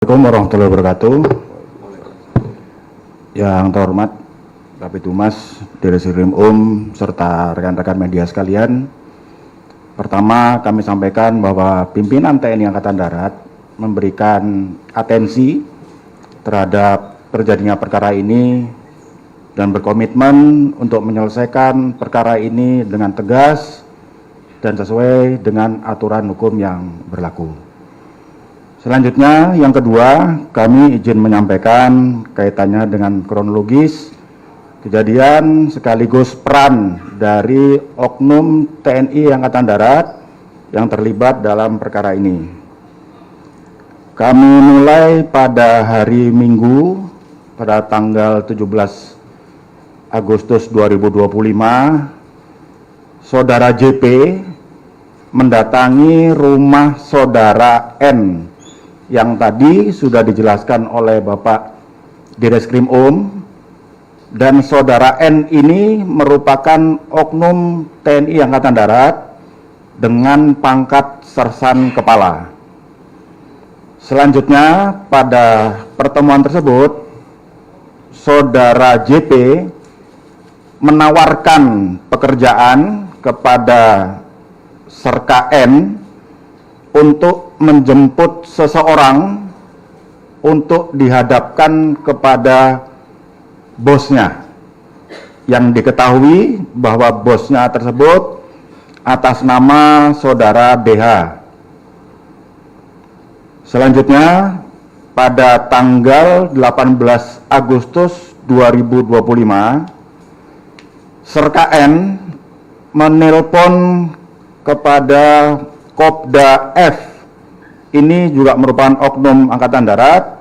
Assalamualaikum warahmatullahi wabarakatuh. Yang terhormat Kabid Humas, Direskrim serta rekan-rekan media sekalian. Pertama, kami sampaikan bahwa pimpinan TNI Angkatan Darat memberikan atensi terhadap terjadinya perkara ini dan berkomitmen untuk menyelesaikan perkara ini dengan tegas dan sesuai dengan aturan hukum yang berlaku. Selanjutnya, yang kedua, kami izin menyampaikan kaitannya dengan kronologis kejadian sekaligus peran dari oknum TNI Angkatan Darat yang terlibat dalam perkara ini. Kami mulai pada hari Minggu pada tanggal 17 Agustus 2025, Saudara JP mendatangi rumah Saudara N yang tadi sudah dijelaskan oleh Bapak Direskrim dan Saudara N ini merupakan oknum TNI Angkatan Darat dengan pangkat sersan kepala. Selanjutnya, pada pertemuan tersebut, Saudara JP menawarkan pekerjaan kepada Serka N untuk menjemput seseorang untuk dihadapkan kepada bosnya, yang diketahui bahwa bosnya tersebut atas nama Saudara BH. Selanjutnya, pada tanggal 18 Agustus 2025, Serka N menelpon kepada Kopda F, ini juga merupakan oknum Angkatan Darat,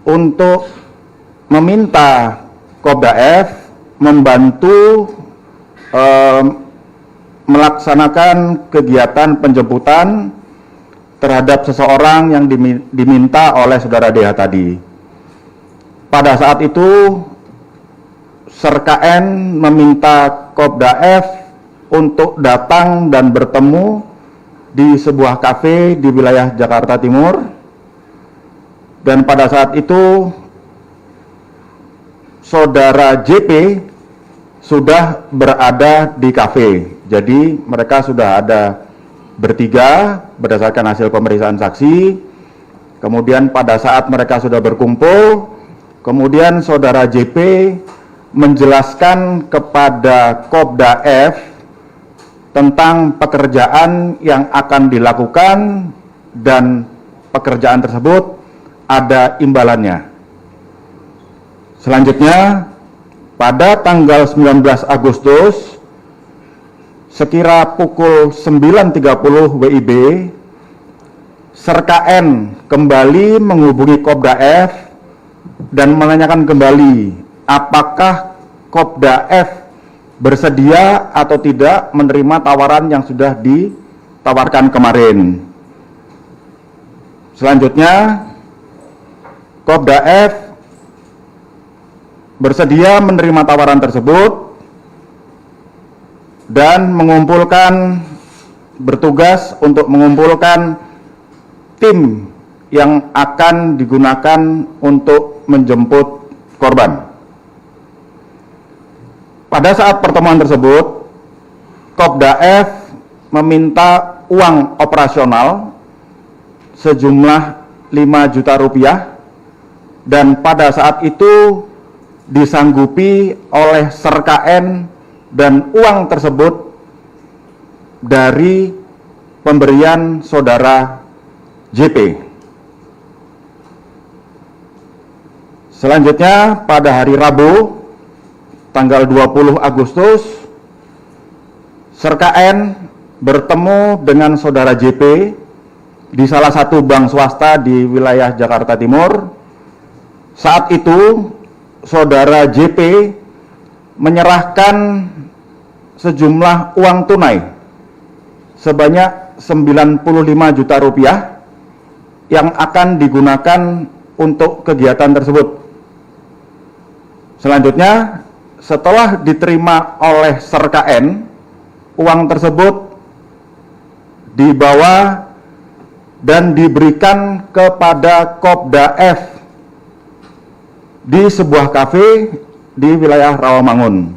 untuk meminta Kopda F membantu melaksanakan kegiatan penjemputan terhadap seseorang yang diminta oleh Saudara DH tadi. Pada saat itu, Serka N meminta Kopda F untuk datang dan bertemu di sebuah kafe di wilayah Jakarta Timur, dan pada saat itu Saudara JP sudah berada di kafe. Jadi mereka sudah ada bertiga berdasarkan hasil pemeriksaan saksi. Kemudian pada saat mereka sudah berkumpul, kemudian Saudara JP menjelaskan kepada Kopda F tentang pekerjaan yang akan dilakukan dan pekerjaan tersebut ada imbalannya. Selanjutnya, pada tanggal 19 Agustus sekira pukul 9.30 WIB, Serka N kembali menghubungi Kopda F dan menanyakan kembali apakah Kopda F bersedia atau tidak menerima tawaran yang sudah ditawarkan kemarin. Selanjutnya, Kopda F bersedia menerima tawaran tersebut dan bertugas untuk mengumpulkan tim yang akan digunakan untuk menjemput korban. Pada saat pertemuan tersebut, Kopda F meminta uang operasional sejumlah 5 juta rupiah, dan pada saat itu disanggupi oleh Serka N, dan uang tersebut dari pemberian Saudara JP. Selanjutnya, pada hari Rabu tanggal 20 Agustus, Serka N bertemu dengan Saudara JP di salah satu bank swasta di wilayah Jakarta Timur. Saat itu, Saudara JP menyerahkan sejumlah uang tunai sebanyak 95 juta rupiah yang akan digunakan untuk kegiatan tersebut. Selanjutnya, setelah diterima oleh Serka N, uang tersebut dibawa dan diberikan kepada Kopda F di sebuah kafe di wilayah Rawamangun.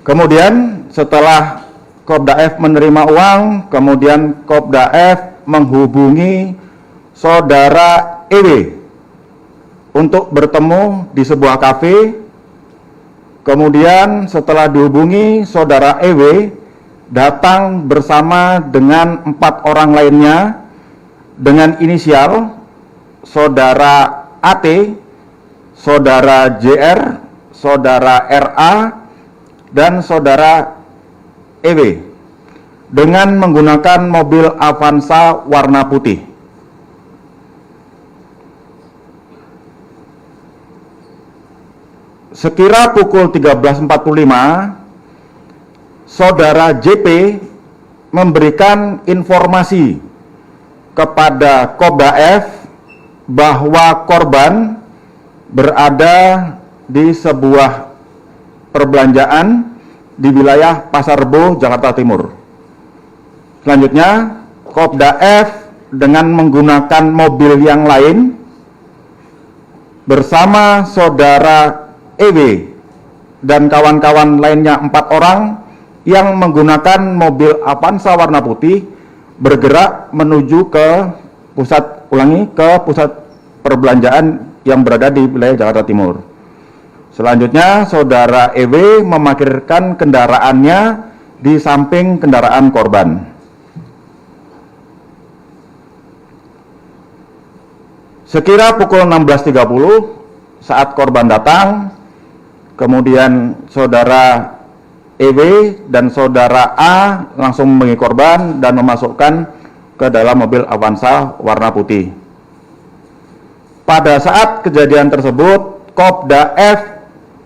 Kemudian setelah Kopda F menerima uang, kemudian Kopda F menghubungi saudara EW untuk bertemu di sebuah kafe. Kemudian setelah dihubungi, saudara EW datang bersama dengan 4 orang lainnya dengan inisial saudara AT, saudara JR, saudara RA, dan saudara EW dengan menggunakan mobil Avanza warna putih. Sekira pukul 13.45, saudara JP memberikan informasi kepada Kopda F bahwa korban berada di sebuah perbelanjaan di wilayah Pasar Rebo, Jakarta Timur. Selanjutnya, Kopda F dengan menggunakan mobil yang lain bersama saudara EW dan kawan-kawan lainnya 4 orang yang menggunakan mobil Avanza warna putih bergerak menuju ke pusat perbelanjaan yang berada di wilayah Jakarta Timur. Selanjutnya, saudara EW memarkirkan kendaraannya di samping kendaraan korban. Sekira pukul 16.30 saat korban datang, kemudian saudara EW dan saudara A langsung menghubungi korban dan memasukkan ke dalam mobil Avanza warna putih. Pada saat kejadian tersebut, Kopda F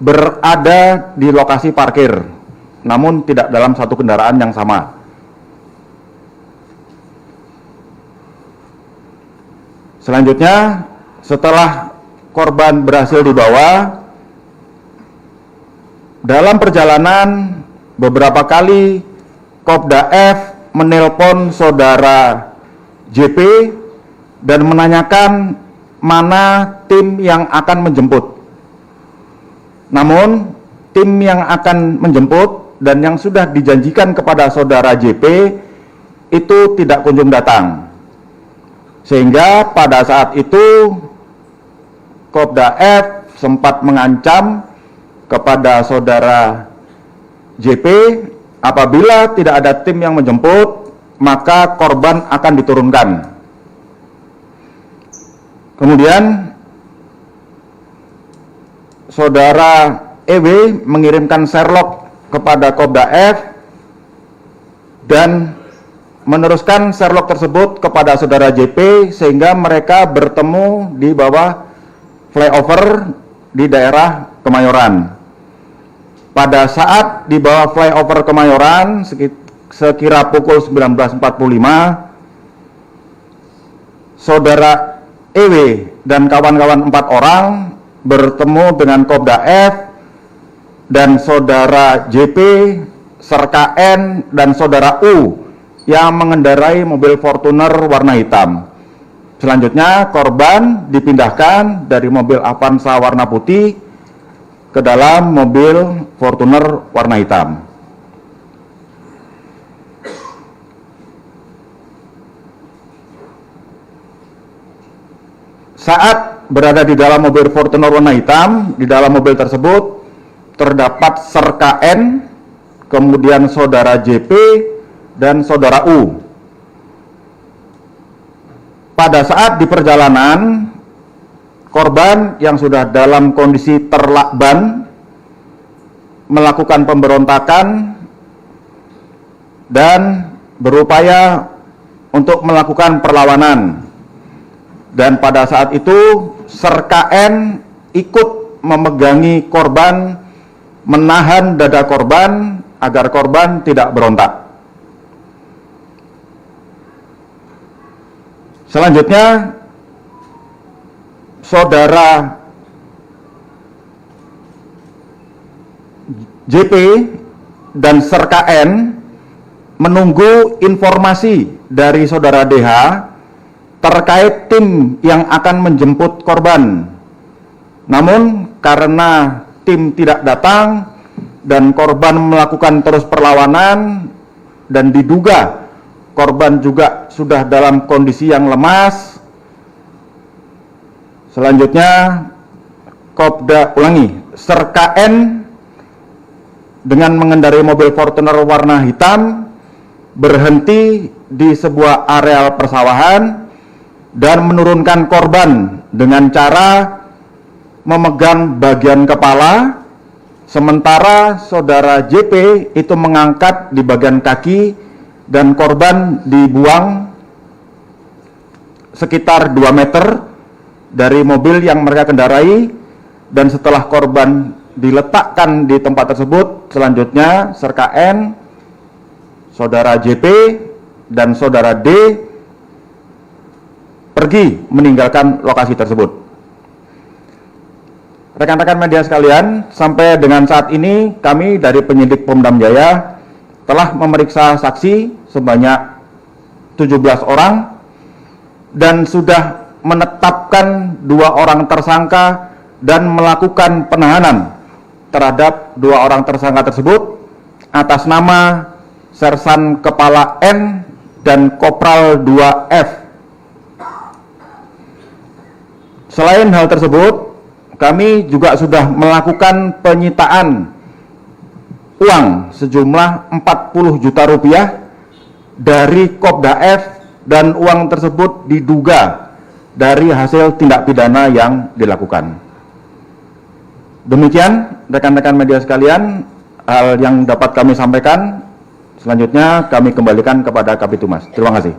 berada di lokasi parkir, namun tidak dalam satu kendaraan yang sama. Selanjutnya, setelah korban berhasil dibawa, dalam perjalanan beberapa kali Kopda F menelpon saudara JP dan menanyakan mana tim yang akan menjemput. Namun, tim yang akan menjemput dan yang sudah dijanjikan kepada saudara JP itu tidak kunjung datang. Sehingga pada saat itu Kopda F sempat mengancam kepada saudara JP, apabila tidak ada tim yang menjemput, maka korban akan diturunkan. Kemudian saudara EW mengirimkan Sherlock kepada Kopda F dan meneruskan Sherlock tersebut kepada saudara JP sehingga mereka bertemu di bawah flyover di daerah Kemayoran. Pada saat di bawah flyover Kemayoran sekira pukul 19.45, saudara EW dan kawan-kawan 4 orang bertemu dengan Kopda F dan saudara JP, serta N dan saudara U yang mengendarai mobil Fortuner warna hitam. Selanjutnya korban dipindahkan dari mobil Avanza warna putih ke dalam mobil Fortuner warna hitam. Saat berada di dalam mobil Fortuner warna hitam, di dalam mobil tersebut terdapat serka N, kemudian saudara JP dan saudara U. Pada saat di perjalanan, korban yang sudah dalam kondisi terlakban melakukan pemberontakan dan berupaya untuk melakukan perlawanan. Dan pada saat itu serka N ikut memegangi korban, menahan dada korban agar korban tidak berontak. Selanjutnya, saudara JP dan serka N menunggu informasi dari saudara DH terkait tim yang akan menjemput korban. Namun karena tim tidak datang dan korban melakukan terus perlawanan dan diduga korban juga sudah dalam kondisi yang lemas, selanjutnya Serka N dengan mengendarai mobil Fortuner warna hitam berhenti di sebuah areal persawahan dan menurunkan korban dengan cara memegang bagian kepala, sementara saudara JP itu mengangkat di bagian kaki dan korban dibuang sekitar 2 meter dari mobil yang mereka kendarai. Dan setelah korban diletakkan di tempat tersebut, selanjutnya Serka N, saudara JP, dan saudara D pergi meninggalkan lokasi tersebut. Rekan-rekan media sekalian, sampai dengan saat ini kami dari penyidik Pom Dam Jaya telah memeriksa saksi sebanyak 17 orang dan sudah menetapkan 2 orang tersangka dan melakukan penahanan terhadap 2 orang tersangka tersebut atas nama Sersan Kepala N dan Kopral 2F. Selain hal tersebut, kami juga sudah melakukan penyitaan uang sejumlah 40 juta rupiah dari Kopda F dan uang tersebut diduga dari hasil tindak pidana yang dilakukan. Demikian rekan-rekan media sekalian hal yang dapat kami sampaikan. Selanjutnya kami kembalikan kepada Kabid Humas. Terima kasih.